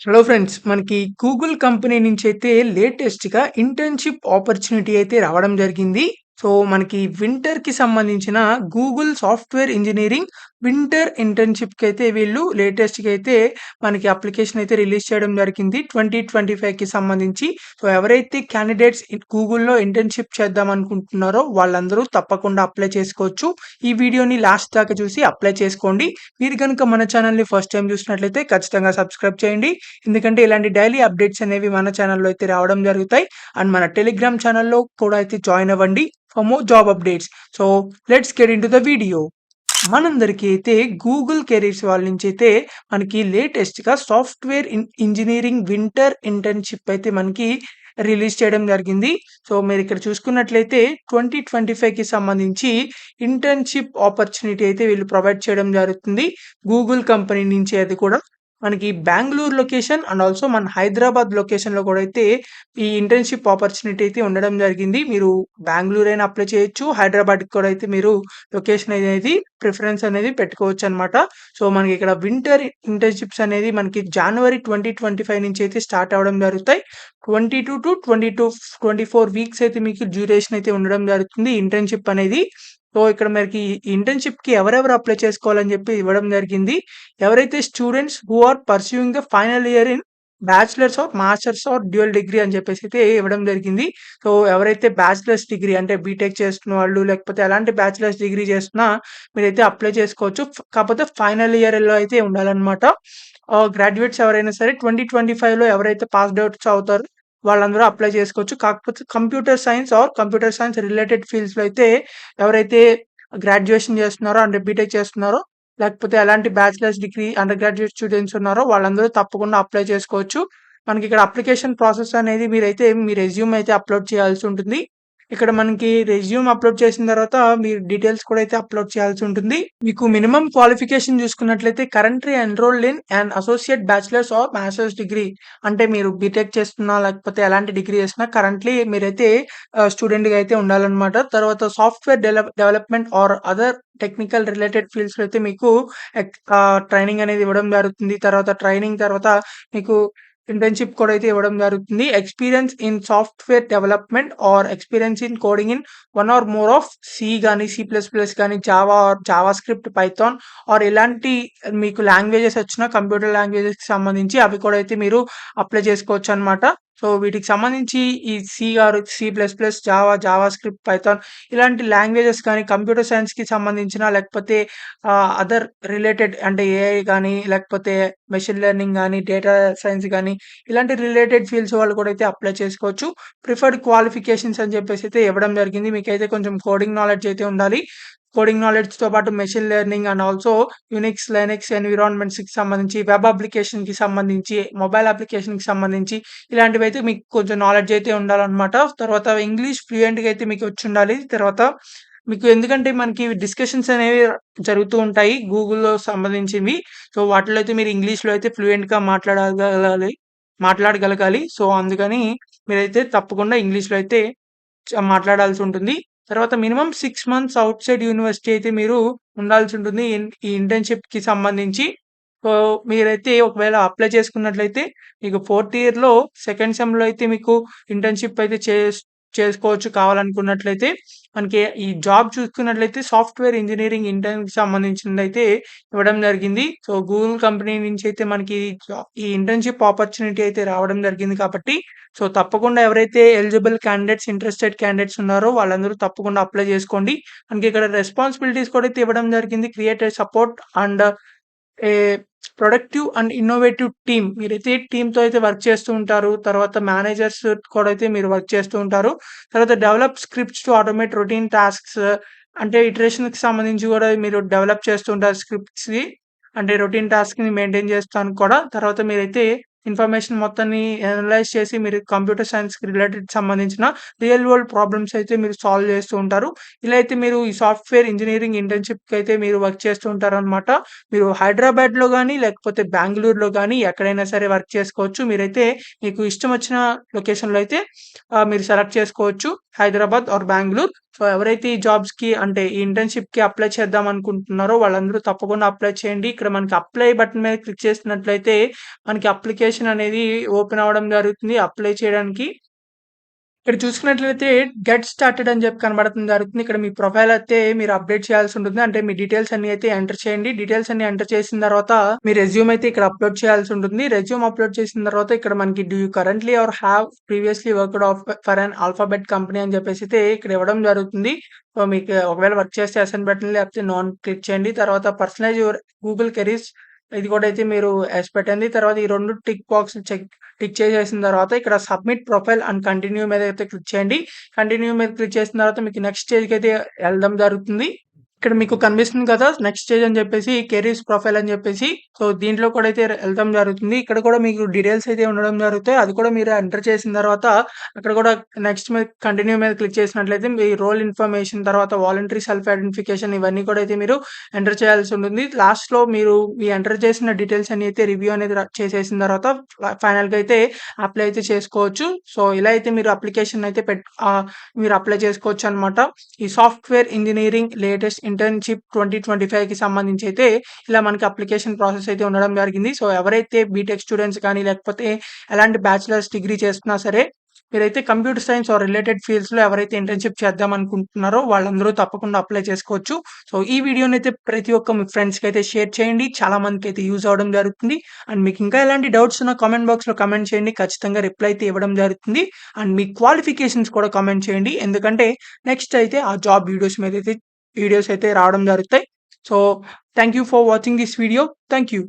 Hello friends. మనకి Google company నుంచైతే లేటెస్ట్‌గా internship opportunity అయితే రావడం జరిగింది. సో, మనకి వింటర్‌కి సంబంధించిన గూగుల్ సాఫ్ట్‌వేర్ ఇంజినీరింగ్ వింటర్ ఇంటర్న్‌షిప్‌కైతే వీళ్ళు లేటెస్ట్‌గా అయితే మనకి అప్లికేషన్ అయితే రిలీజ్ చేయడం జరిగింది. 2025కి సంబంధించి. సో, ఎవరైతే క్యాండిడేట్స్ గూగుల్‌లో ఇంటర్న్‌షిప్ చేద్దాం అనుకుంటున్నారో వాళ్ళందరూ తప్పకుండా అప్లై చేసుకోవచ్చు. ఈ వీడియోని లాస్ట్ దాకా చూసి అప్లై చేసుకోండి. మీరు గనుక మన ఛానెల్‌ని ఫస్ట్ టైమ్ చూసినట్లయితే ఖచ్చితంగా సబ్స్క్రైబ్ చేయండి. ఎందుకంటే ఇలాంటి డైలీ అప్డేట్స్ అనేవి మన ఛానల్‌లో అయితే రావడం జరుగుతాయి. అండ్ మన టెలిగ్రామ్ ఛానల్‌లో కూడా అయితే జాయిన్ అవ్వండి for more job updates. So, let's get into the video. మనందరికీ అయితే గూగుల్ కెరీర్స్ వాళ్ళ నుంచి అయితే మనకి లేటెస్ట్‌గా సాఫ్ట్‌వేర్ ఇంజినీరింగ్ వింటర్ ఇంటర్న్‌షిప్ అయితే మనకి రిలీజ్ చేయడం జరిగింది. సో, మీరిక్కడ చూసుకున్నట్లయితే 2025కి సంబంధించి ఇంటర్న్‌షిప్ ఆపర్చునిటీ అయితే వీళ్ళు ప్రొవైడ్ చేయడం జరుగుతుంది. గూగుల్ కంపెనీ నుంచి అది కూడా. మనకి బెంగుళూరు లొకేషన్ అండ్ ఆల్సో మన హైదరాబాద్ లొకేషన్‌లో కూడా అయితే ఈ ఇంటర్న్‌షిప్ ఆపర్చునిటీ అయితే ఉండడం జరిగింది. మీరు బెంగుళూరు అయినా అప్లై చేయొచ్చు. హైదరాబాద్‌కి కూడా అయితే మీరు లొకేషన్ అనేది ప్రిఫరెన్స్ అనేది పెట్టుకోవచ్చనమాట. సో, మనకి ఇక్కడ వింటర్ ఇంటర్న్‌షిప్స్ అనేది మనకి జనవరి 2025 నుంచి అయితే స్టార్ట్ అవ్వడం జరుగుతాయి. 22-24 వీక్స్ అయితే మీకు డ్యూరేషన్ అయితే ఉండడం జరుగుతుంది ఇంటర్న్‌షిప్ అనేది. సో, ఇక్కడ మనకి ఈ ఇంటర్న్‌షిప్‌కి ఎవరెవరు అప్లై చేసుకోవాలని చెప్పి ఇవ్వడం జరిగింది. ఎవరైతే students who are pursuing the final year in bachelors or masters or dual degree అని చెప్పేసి అయితే ఇవ్వడం జరిగింది. సో, ఎవరైతే బ్యాచిలర్స్ డిగ్రీ అంటే బీటెక్ చేస్తున్న వాళ్ళు లేకపోతే ఎలాంటి బ్యాచిలర్స్ డిగ్రీ చేస్తున్నా మీరైతే అప్లై చేసుకోవచ్చు. కాకపోతే ఫైనల్ ఇయర్‌లో అయితే ఉండాలన్నమాట. గ్రాడ్యుయేట్స్ ఎవరైనా సరే 2025లో ఎవరైతే పాస్డ్ అవుట్స్ అవుతారో వాళ్ళందరూ అప్లై చేసుకోవచ్చు. కాకపోతే computer science or computer science related ఫీల్డ్స్‌లో అయితే ఎవరైతే గ్రాడ్యుయేషన్ చేస్తున్నారో అంటే బీటెక్ చేస్తున్నారో లేకపోతే ఎలాంటి bachelors degree under graduate students ఉన్నారో వాళ్ళందరూ తప్పకుండా అప్లై చేసుకోవచ్చు. మనకిక్కడ అప్లికేషన్ ప్రాసెస్ అనేది మీరైతే మీ రెజ్యూమ్ అయితే అప్‌లోడ్ చేయాల్సి ఉంటుంది. ఇక్కడ మనకి రెజ్యూమ్ అప్‌లోడ్ చేసిన తర్వాత మీరు డీటెయిల్స్ కూడా అయితే అప్‌లోడ్ చేయాల్సి ఉంటుంది. మీకు మినిమమ్ క్వాలిఫికేషన్ చూసుకున్నట్లయితే currently enrolled in an associate bachelors or masters degree అంటే మీరు బీటెక్ చేస్తున్నా లేకపోతే ఎలాంటి డిగ్రీ చేసినా కరెంట్‌లీ మీరైతే స్టూడెంట్‌గా అయితే ఉండాలన్నమాట. తర్వాత software development or other technical related ఫీల్డ్స్‌లో అయితే మీకు ట్రైనింగ్ అనేది ఇవ్వడం జరుగుతుంది. తర్వాత ట్రైనింగ్ తర్వాత మీకు ఇంటర్న్‌షిప్ కూడా అయితే ఇవ్వడం జరుగుతుంది. Experience in software development or experience in coding in one or more of C గాని, సి ప్లస్ ప్లస్ గాని, Java or JavaScript, Python or ఇలాంటి మీకు లాంగ్వేజెస్ వచ్చిన కంప్యూటర్ లాంగ్వేజెస్‌కి సంబంధించి అవి కూడా అయితే మీరు అప్లై చేసుకోవచ్చనమాట. సో, వీటికి సంబంధించి ఈ C or C plus plus, Java, JavaScript, Python ఇలాంటి లాంగ్వేజెస్ కానీ కంప్యూటర్ సైన్స్‌కి సంబంధించిన లేకపోతే అదర్ రిలేటెడ్ అంటే ఏఐ గాని, లేకపోతే మెషిన్ లెర్నింగ్ గాని, డేటా సైన్స్ గాని ఇలాంటి రిలేటెడ్ ఫీల్డ్స్ వాళ్ళు కూడా అయితే అప్లై చేసుకోవచ్చు. ప్రిఫర్డ్ క్వాలిఫికేషన్స్ అని చెప్పేసి అయితే ఇవ్వడం జరిగింది. మీకైతే కొంచెం కోడింగ్ నాలెడ్జ్ అయితే ఉండాలి. కోడింగ్ నాలెడ్జ్‌తో పాటు machine learning and also unix, linux ఎన్విరాన్మెంట్స్‌కి సంబంధించి, వెబ్ అప్లికేషన్‌కి సంబంధించి, మొబైల్ అప్లికేషన్‌కి సంబంధించి ఇలాంటివైతే మీకు కొంచెం నాలెడ్జ్ అయితే ఉండాలన్నమాట. తర్వాత ఇంగ్లీష్ ఫ్లూయెంట్‌గా అయితే మీకు వచ్చుండాలి. తర్వాత మీకు ఎందుకంటే మనకి డిస్కషన్స్ అనేవి జరుగుతూ ఉంటాయి గూగుల్‌లో సంబంధించినవి. సో, వాటిలో అయితే మీరు ఇంగ్లీష్‌లో అయితే ఫ్లూయెంట్‌గా మాట్లాడగలగాలి. సో, అందుకని మీరైతే తప్పకుండా ఇంగ్లీష్‌లో అయితే మాట్లాడాల్సి ఉంటుంది. తర్వాత మినిమమ్ 6 మంత్స్ ఔట్‌సైడ్ యూనివర్సిటీ అయితే మీరు ఉండాల్సి ఉంటుంది. ఈ ఇంటర్న్‌షిప్‌కి సంబంధించి. సో, మీరైతే ఒకవేళ అప్లై చేసుకున్నట్లయితే మీకు ఫోర్త్ ఇయర్‌లో సెకండ్ సెమ్‌లో అయితే మీకు ఇంటర్న్‌షిప్ అయితే చేసుకోవచ్చు కావాలనుకున్నట్లయితే. మనకి ఈ జాబ్ చూసుకున్నట్లయితే సాఫ్ట్‌వేర్ ఇంజినీరింగ్ ఇంటర్న్‌కి సంబంధించిందయితే ఇవ్వడం జరిగింది. సో, గూగుల్ కంపెనీ నుంచి అయితే మనకి ఈ ఇంటర్న్‌షిప్ ఆపర్చునిటీ అయితే రావడం జరిగింది కాబట్టి సో, తప్పకుండా ఎవరైతే ఎలిజిబుల్ క్యాండిడేట్స్, ఇంట్రెస్టెడ్ క్యాండిడేట్స్ ఉన్నారో వాళ్ళందరూ తప్పకుండా అప్లై చేసుకోండి. మనకి ఇక్కడ రెస్పాన్సిబిలిటీస్ కూడా అయితే ఇవ్వడం జరిగింది. Create a support and A productive and innovative team. మీరైతే టీమ్‌తో అయితే వర్క్ చేస్తూ ఉంటారు. తర్వాత మేనేజర్స్ కూడా అయితే మీరు వర్క్ చేస్తూ ఉంటారు. తర్వాత develop scripts to automate routine tasks అంటే ఇటరేషన్‌కి సంబంధించి కూడా మీరు డెవలప్ చేస్తూ ఉంటారు స్క్రిప్ట్స్‌ని. అంటే రొటీన్ టాస్క్‌ని మెయింటైన్ చేస్తాను కూడా. తర్వాత మీరైతే ఇన్ఫర్మేషన్ మొత్తాన్ని అనలైజ్ చేసి మీరు కంప్యూటర్ సైన్స్‌కి రిలేటెడ్ సంబంధించిన రియల్ వరల్డ్ ప్రాబ్లమ్స్ అయితే మీరు సాల్వ్ చేస్తూ ఉంటారు. ఇలా అయితే మీరు ఈ సాఫ్ట్‌వేర్ ఇంజినీరింగ్ ఇంటర్న్‌షిప్‌కి అయితే మీరు వర్క్ చేస్తూ ఉంటారనమాట. మీరు హైదరాబాద్‌లో గాని, లేకపోతే బెంగుళూరులో గాని ఎక్కడైనా సరే వర్క్ చేసుకోవచ్చు. మీరైతే మీకు ఇష్టం వచ్చిన లొకేషన్‌లో అయితే మీరు సెలెక్ట్ చేసుకోవచ్చు. హైదరాబాద్ ఆర్ బెంగుళూరు. సో ఎవరైతే ఈ జాబ్స్‌కి అంటే ఈ ఇంటర్న్‌షిప్‌కి అప్లై చేద్దాం అనుకుంటున్నారో వాళ్ళందరూ తప్పకుండా అప్లై చేయండి. ఇక్కడ మనకి అప్లై బటన్ మీద క్లిక్ చేసినట్లయితే మనకి అప్లికేషన్ అనేది ఓపెన్ అవ్వడం జరుగుతుంది అప్లై చేయడానికి. ఇక్కడ చూసుకున్నట్లయితే గెట్ స్టార్టెడ్ అని చెప్పి జరుగుతుంది. ఇక్కడ మీ ప్రొఫైల్ అయితే మీరు అప్డేట్ చేయాల్సి ఉంటుంది. అంటే మీ డీటెయిల్స్ అన్ని అయితే ఎంటర్ చేయండి. డీటెయిల్స్ అన్ని ఎంటర్ చేసిన తర్వాత మీ రెజ్యూమ్ అయితే ఇక్కడ అప్లోడ్ చేయాల్సి ఉంటుంది. రెజ్యూమ్ అప్లోడ్ చేసిన తర్వాత ఇక్కడ మనకి do you currently or have previously worked for an Alphabet company అని చెప్పేసి అయితే ఇక్కడ ఇవ్వడం జరుగుతుంది. సో మీకు ఒకవేళ వర్క్ చేస్తే ఎస్ఎన్ బటన్ లేకపోతే నాన్ క్లిక్ చేయండి. తర్వాత పర్సనలైజ్ యువర్ గూగుల్ కెరీర్స్ ఇది కూడా అయితే మీరు ఎస్ పెట్టండి. తర్వాత ఈ 2 టిక్ బాక్స్ టిక్ చేసేసిన తర్వాత ఇక్కడ సబ్మిట్ ప్రొఫైల్ అండ్ కంటిన్యూ మీద అయితే క్లిక్ చేయండి. కంటిన్యూ మీద క్లిక్ చేసిన తర్వాత మీకు నెక్స్ట్ స్టేజ్‌కి అయితే ఎళ్ళడం జరుగుతుంది. ఇక్కడ మీకు కనిపిస్తుంది కదా! నెక్స్ట్ స్టేజ్ అని చెప్పేసి కెరీర్స్ ప్రొఫైల్ అని చెప్పేసి. సో దీంట్లో కూడా అయితే ఎళ్ళటం జరుగుతుంది. ఇక్కడ కూడా మీకు డీటెయిల్స్ అయితే ఉండడం జరుగుతాయి. అది కూడా మీరు ఎంటర్ చేసిన తర్వాత అక్కడ కూడా నెక్స్ట్ మీద కంటిన్యూ మీద క్లిక్ చేసినట్లయితే మీ రోల్ ఇన్ఫర్మేషన్ తర్వాత వాలంటరీ సెల్ఫ్ ఐడెంటిఫికేషన్ ఇవన్నీ కూడా అయితే మీరు ఎంటర్ చేయాల్సి ఉంటుంది. లాస్ట్‌లో మీరు ఈ ఎంటర్ చేసిన డీటెయిల్స్ అన్ని అయితే రివ్యూ అనేది చేసేసిన తర్వాత ఫైనల్‌గా అయితే అప్లై అయితే చేసుకోవచ్చు. సో ఇలా అయితే మీరు అప్లికేషన్ అయితే మీరు అప్లై చేసుకోవచ్చనమాట. ఈ సాఫ్ట్‌వేర్ ఇంజినీరింగ్ లేటెస్ట్ ఇంటర్న్‌షిప్ 2025కి సంబంధించి అయితే ఇలా మనకి అప్లికేషన్ ప్రాసెస్ అయితే ఉండడం జరిగింది. సో ఎవరైతే బీటెక్ స్టూడెంట్స్ కానీ లేకపోతే ఎలాంటి బ్యాచిలర్స్ డిగ్రీ చేస్తున్నా సరే మీరైతే కంప్యూటర్ సైన్స్ ఆర్ రిలేటెడ్ ఫీల్డ్స్‌లో ఎవరైతే ఇంటర్న్‌షిప్ చేద్దాం అనుకుంటున్నారో వాళ్ళందరూ తప్పకుండా అప్లై చేసుకోవచ్చు. సో ఈ వీడియోనైతే ప్రతి ఒక్క మీ ఫ్రెండ్స్‌కి అయితే షేర్ చేయండి. చాలా మందికైతే యూజ్ అవ్వడం జరుగుతుంది. అండ్ మీకు ఇంకా ఎలాంటి డౌట్స్ ఉన్నా కామెంట్ బాక్స్‌లో కామెంట్ చేయండి. ఖచ్చితంగా రిప్లై అయితే ఇవ్వడం జరుగుతుంది. అండ్ మీ క్వాలిఫికేషన్స్ కూడా కామెంట్ చేయండి. ఎందుకంటే నెక్స్ట్ అయితే ఆ జాబ్ వీడియోస్ అయితే రావడం జరుగుతాయి. So thank you for watching this video. Thank you.